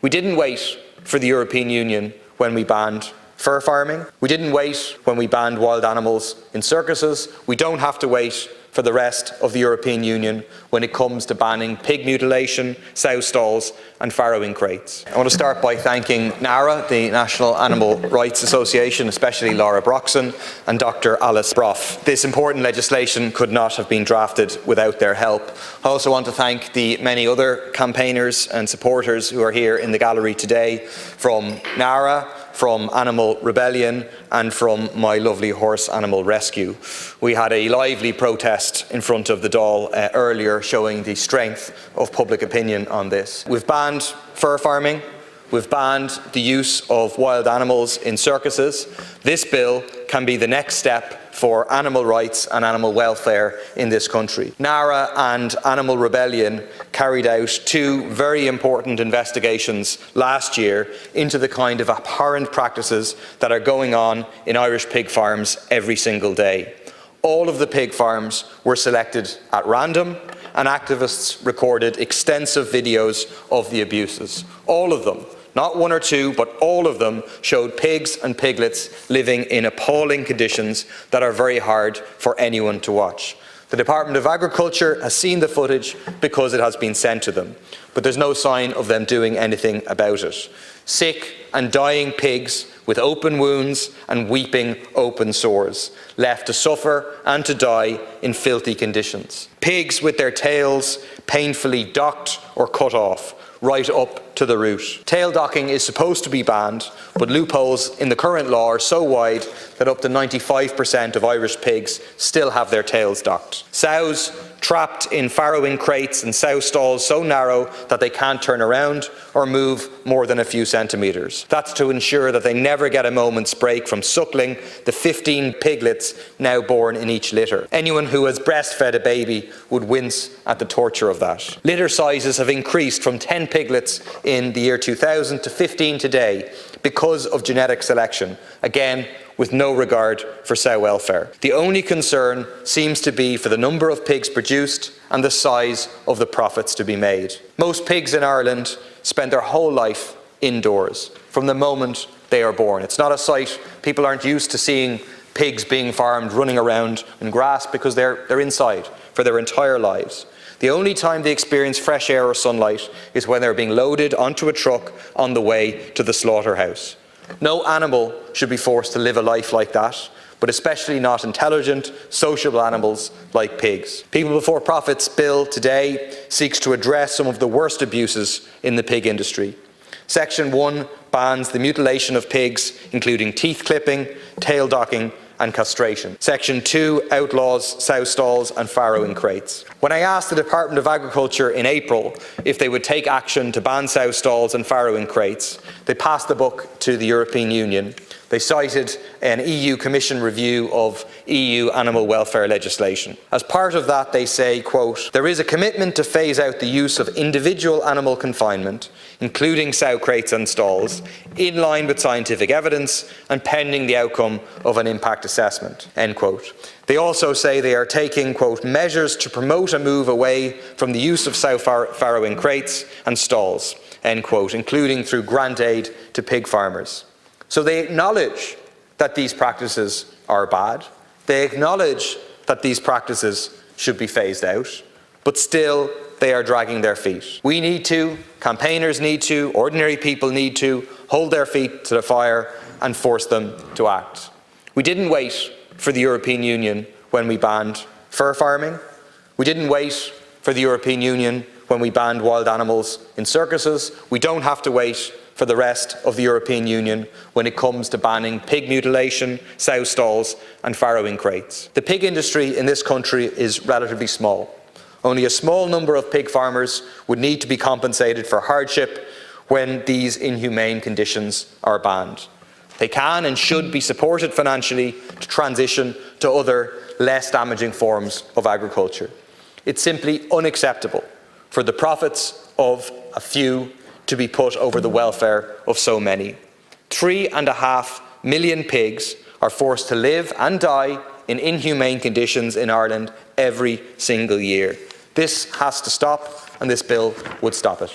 We didn't wait for the European Union when we banned fur farming. We didn't wait when we banned wild animals in circuses. We don't have to wait for the rest of the European Union when it comes to banning pig mutilation, sow stalls and farrowing crates. I want to start by thanking NARA, the National Animal Rights Association, especially Laura Broxson and Dr. Alice Brough. This important legislation could not have been drafted without their help. I also want to thank the many other campaigners and supporters who are here in the gallery today, from NARA, from Animal Rebellion and from My Lovely Horse Animal Rescue. We had a lively protest in front of the Dáil earlier, showing the strength of public opinion on this. We've banned fur farming. We've banned the use of wild animals in circuses. This bill can be the next step for animal rights and animal welfare in this country. NARA and Animal Rebellion carried out two very important investigations last year into the kind of abhorrent practices that are going on in Irish pig farms every single day. All of the pig farms were selected at random, and activists recorded extensive videos of the abuses. All of them. Not one or two, but all of them showed pigs and piglets living in appalling conditions that are very hard for anyone to watch. The Department of Agriculture has seen the footage because it has been sent to them, but there's no sign of them doing anything about it. Sick and dying pigs with open wounds and weeping open sores, left to suffer and to die in filthy conditions. Pigs with their tails painfully docked or cut off, right up to the root. Tail docking is supposed to be banned, but loopholes in the current law are so wide that up to 95% of Irish pigs still have their tails docked. Sows trapped in farrowing crates and sow stalls so narrow that they can't turn around or move more than a few centimetres. That's to ensure that they never get a moment's break from suckling the 15 piglets now born in each litter. Anyone who has breastfed a baby would wince at the torture of that. Litter sizes have increased from 10 piglets in the year 2000 to 15 today because of genetic selection, again with no regard for sow welfare. The only concern seems to be for the number of pigs produced and the size of the profits to be made. Most pigs in Ireland spend their whole life indoors from the moment they are born. It's not a sight people aren't used to seeing, pigs being farmed running around in grass, because they're inside for their entire lives. The only time they experience fresh air or sunlight is when they're being loaded onto a truck on the way to the slaughterhouse. No animal should be forced to live a life like that, but especially not intelligent, sociable animals like pigs. People Before Profit's bill today seeks to address some of the worst abuses in the pig industry. Section 1 bans the mutilation of pigs, including teeth clipping, tail docking and castration. Section 2 outlaws sow stalls and farrowing crates. When I asked the Department of Agriculture in April if they would take action to ban sow stalls and farrowing crates, they passed the buck to the European Union. They cited an EU Commission review of EU animal welfare legislation. As part of that, they say, quote, "There is a commitment to phase out the use of individual animal confinement, including sow crates and stalls, in line with scientific evidence and pending the outcome of an impact assessment," end quote. They also say they are taking, quote, "measures to promote a move away from the use of sow farrowing crates and stalls," end quote, including through grant aid to pig farmers. So they acknowledge that these practices are bad. They acknowledge that these practices should be phased out, but still they are dragging their feet. We need to, campaigners need to, ordinary people need to hold their feet to the fire and force them to act. We didn't wait for the European Union when we banned fur farming. We didn't wait for the European Union when we banned wild animals in circuses. We don't have to wait for the rest of the European Union when it comes to banning pig mutilation, sow stalls and farrowing crates. The pig industry in this country is relatively small. Only a small number of pig farmers would need to be compensated for hardship when these inhumane conditions are banned. They can and should be supported financially to transition to other, less damaging forms of agriculture. It's simply unacceptable for the profits of a few to be put over the welfare of so many. 3.5 million pigs are forced to live and die in inhumane conditions in Ireland every single year. This has to stop, and this bill would stop it.